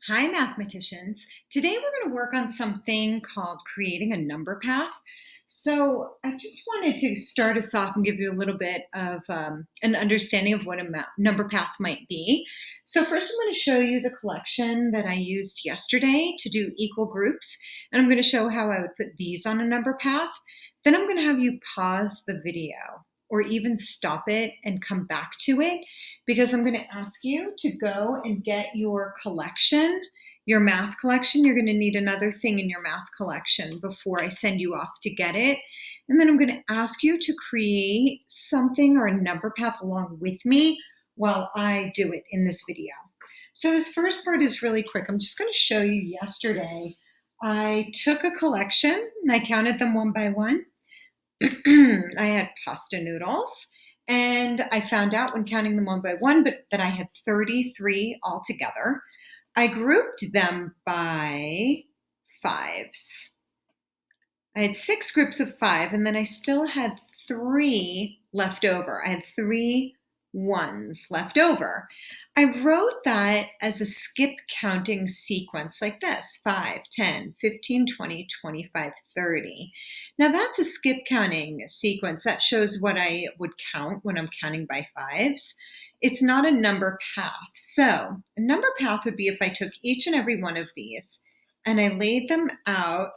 Hi, mathematicians. Today we're going to work on something called creating a number path. So I just wanted to start us off and give you a little bit of an understanding of what a number path might be. So first I'm going to show you the collection that I used yesterday to do equal groups, and I'm going to show how I would put these on a number path. Then I'm going to have you pause the video or even stop it and come back to it, because I'm going to ask you to go and get your collection, your math collection. You're going to need another thing in your math collection before I send you off to get it. And then I'm going to ask you to create something or a number path along with me while I do it in this video. So this first part is really quick. I'm just going to show you yesterday. I took a collection and I counted them one by one. I had pasta noodles, and I found out when counting them one by one, that I had 33 altogether. I grouped them by fives. I had 6 groups of 5, and then I still had 3 left over. I had 3 ones left over. I wrote that as a skip counting sequence like this: 5, 10, 15, 20, 25, 30. Now that's a skip counting sequence. That shows what I would count when I'm counting by fives. It's not a number path. So a number path would be if I took each and every one of these and I laid them out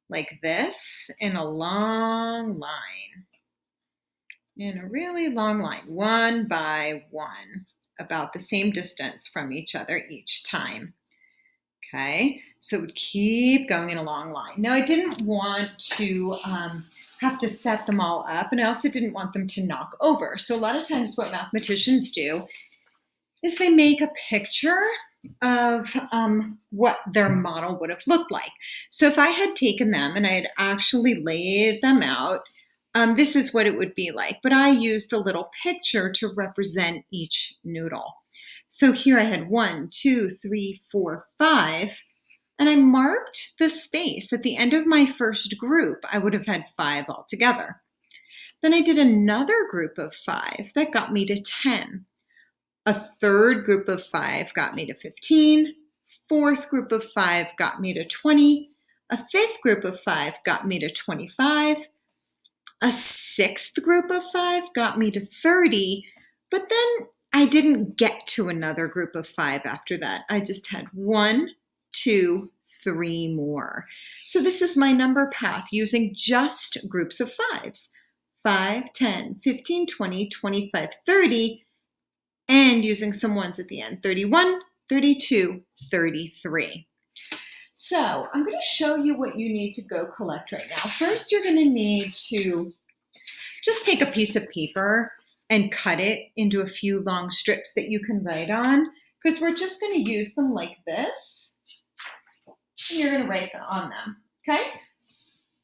like this in a long line. In a really long line, one by one, about the same distance from each other each time. Okay, so it would keep going in a long line. Now I didn't want to have to set them all up, and I also didn't want them to knock over. So a lot of times what mathematicians do is they make a picture of what their model would have looked like. So if I had taken them and I had actually laid them out, this is what it would be like. But I used a little picture to represent each noodle. So here I had 1, 2, 3, 4, 5, and I marked the space. At the end of my first group, I would have had 5 altogether. Then I did another group of 5 that got me to 10. A third group of 5 got me to 15. Fourth group of 5 got me to 20. A fifth group of 5 got me to 25. A sixth group of 5 got me to 30. But then I didn't get to another group of 5 after that. I just had 1, 2, 3 more. So this is my number path using just groups of 5s. 5, 10, 15, 20, 25, 30, and using some ones at the end: 31, 32, 33. So I'm going to show you what you need to go collect right now. First, you're going to need to just take a piece of paper and cut it into a few long strips that you can write on, because we're just going to use them like this. And you're going to write on them, okay?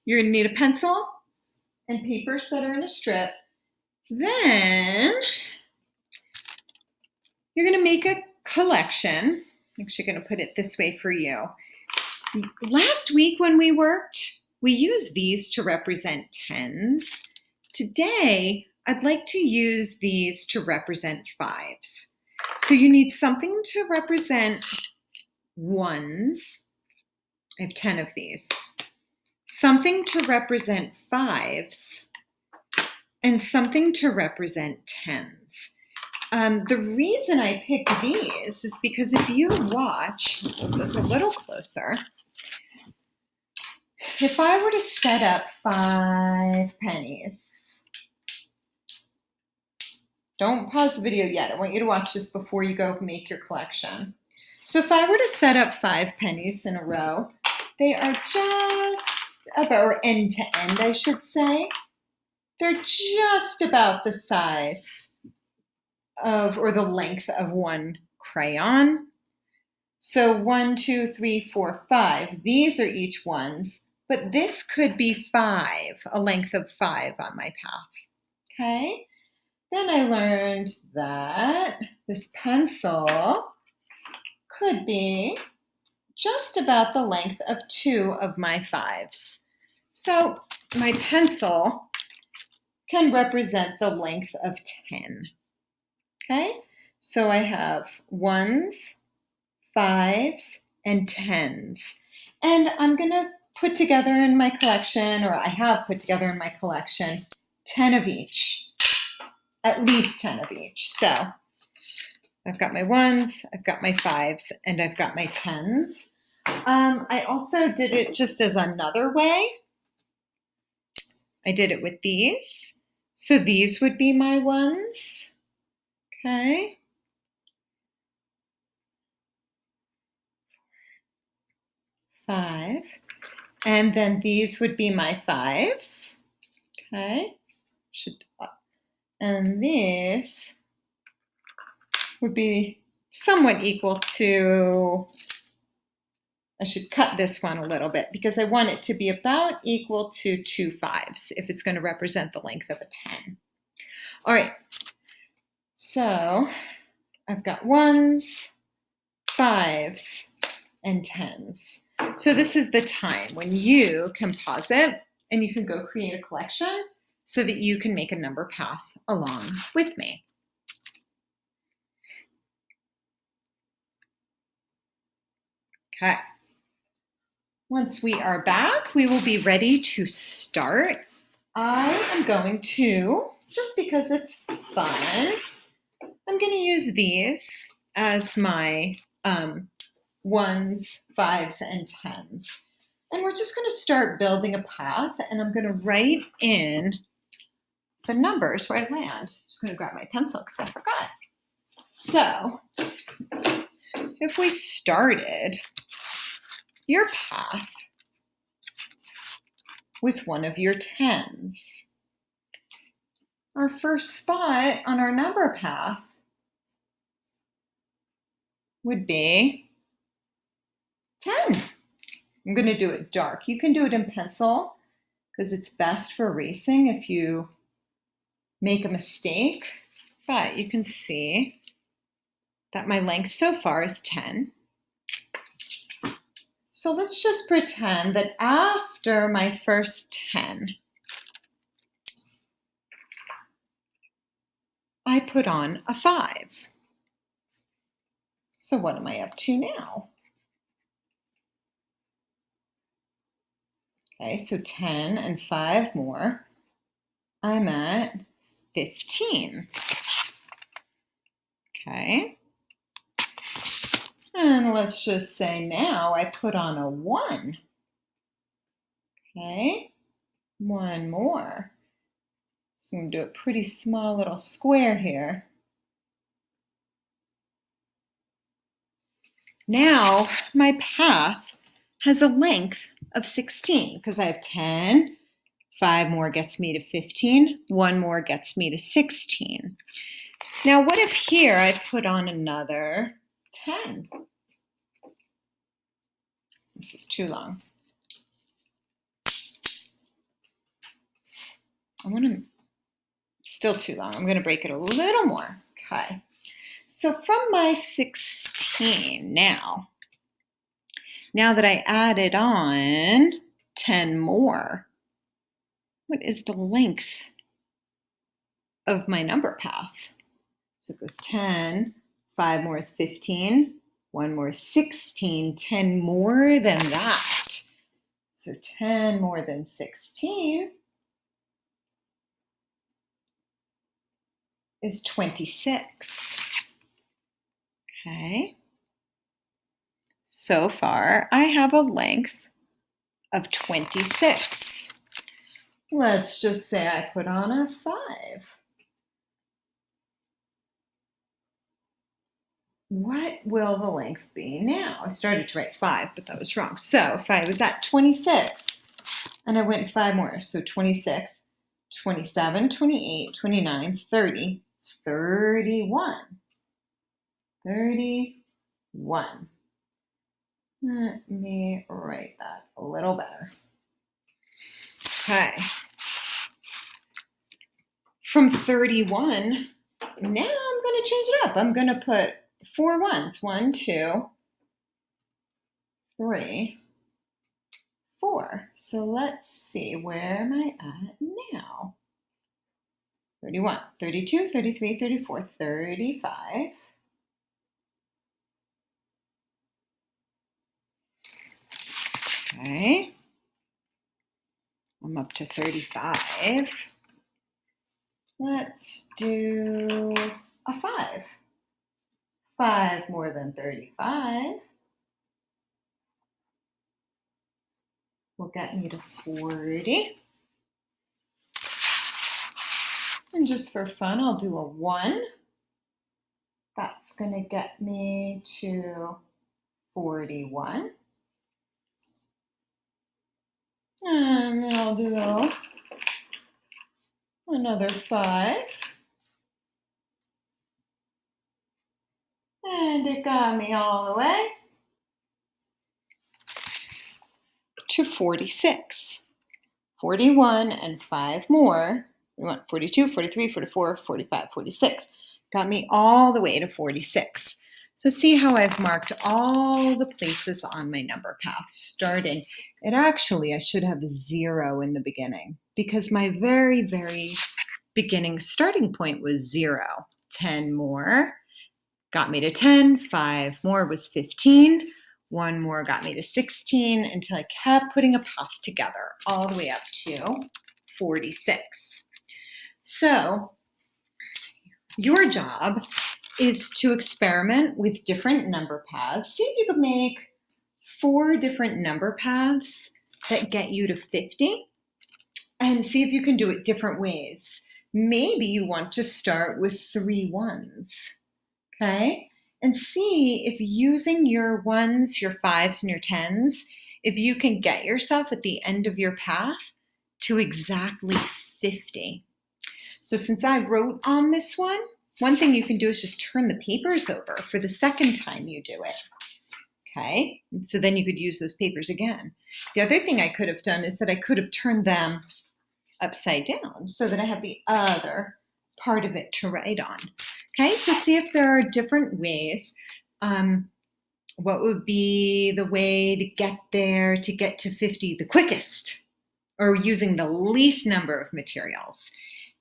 You're going to need a pencil and papers that are in a strip. Then you're going to make a collection. I'm actually going to put it this way for you. Last week when we worked, we used these to represent tens. Today, I'd like to use these to represent fives. So you need something to represent ones. I have 10 of these. Something to represent fives, and something to represent tens. The reason I picked these is because if you watch, put this a little closer, if I were to set up 5 pennies, don't pause the video yet. I want you to watch this before you go make your collection. So if I were to set up 5 pennies in a row, they are just about, or end to end, I should say, they're just about the size of, or the length of, one crayon. So 1, 2, 3, 4, 5. These are each ones, but this could be 5, a length of 5 on my path. Okay? Then I learned that this pencil could be just about the length of 2 of my 5s. So my pencil can represent the length of 10. Okay? So I have 1s, 5s, and 10s. And I'm going to put together in my collection, or I have put together in my collection, 10 of each, at least 10 of each. So I've got my 1s, I've got my 5s, and I've got my 10s. I also did it just as another way. I did it with these. So these would be my 1s. Okay. 5. And then these would be my 5s. Okay. And this would be somewhat equal to, I should cut this one a little bit because I want it to be about equal to 2 5s if it's going to represent the length of a 10. All right. So I've got 1s, 5s, and 10s. So this is the time when you can pause it and you can go create a collection so that you can make a number path along with me. Okay. Once we are back, we will be ready to start. I am going to, just because it's fun, I'm going to use these as my 1s, 5s, and 10s. And we're just going to start building a path, and I'm going to write in the numbers where I land. Just going to grab my pencil because I forgot. So if we started your path with one of your 10s, our first spot on our number path would be 10. I'm going to do it dark. You can do it in pencil because it's best for erasing if you make a mistake, but you can see that my length so far is 10. So let's just pretend that after my first 10, I put on a 5. So what am I up to now? Okay, so 10 and 5 more, I'm at 15. Okay. And let's just say now I put on a 1. Okay, 1 more. So I'm going to do a pretty small little square here. Now my path has a length of 16 because I have 10, 5 more gets me to 15, 1 more gets me to 16. Now what if here I put on another 10? This is too long. Still too long. I'm going to break it a little more. Okay. So from my 16 now that I added on 10 more, what is the length of my number path? So it goes 10, 5 more is 15, 1 more is 16, 10 more than that. So 10 more than 16 is 26. Okay. So far, I have a length of 26. Let's just say I put on a 5. What will the length be now? I started to write 5, but that was wrong. So if I was at 26 and I went 5 more, so 26, 27, 28, 29, 30, 31. 31. Let me write that a little better. Okay. From 31, now I'm going to change it up. I'm going to put 4 1s. 1, 2, 3, 4. So let's see, where am I at now? 31, 32, 33, 34, 35, Okay. I'm up to 35. Let's do a 5. 5 more than 35 will get me to 40. And just for fun, I'll do a 1. That's going to get me to 41. And then I'll do another 5. And it got me all the way to 46. 41 and 5 more. We want 42, 43, 44, 45, 46. Got me all the way to 46. So see how I've marked all the places on my number path starting. It actually, I should have a 0 in the beginning because my very, very beginning starting point was 0. 10 more got me to 10. 5 more was 15. 1 more got me to 16 until I kept putting a path together all the way up to 46. So your job is to experiment with different number paths. See if you could make 4 different number paths that get you to 50 and see if you can do it different ways. Maybe you want to start with 3 ones, okay? And see if using your 1s, your 5s, and your 10s, if you can get yourself at the end of your path to exactly 50. So since I wrote on this one thing you can do is just turn the papers over for the second time you do it. Okay, and so then you could use those papers again. The other thing I could have done is that I could have turned them upside down so that I have the other part of it to write on. Okay, so see if there are different ways. What would be the way to get there, to get to 50 the quickest, or using the least number of materials?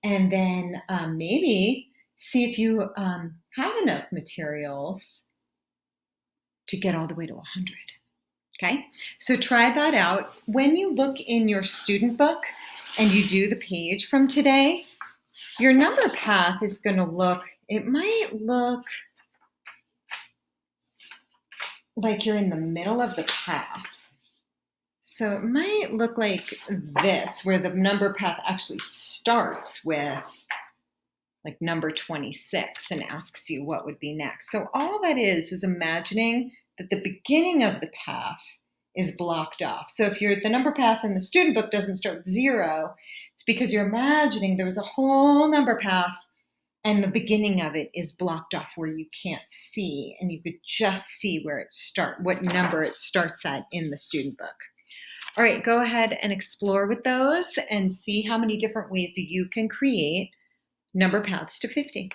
And then maybe see if you have enough materials to get all the way to 100. Okay, so try that out. When you look in your student book and you do the page from today, your number path is going to look, it might look like you're in the middle of the path. So it might look like this, where the number path actually starts with like number 26 and asks you what would be next. So all that is imagining that the beginning of the path is blocked off. So if the number path in the student book doesn't start with 0, it's because you're imagining there was a whole number path and the beginning of it is blocked off where you can't see, and you could just see where what number it starts at in the student book. All right, go ahead and explore with those and see how many different ways you can create number paths to 50.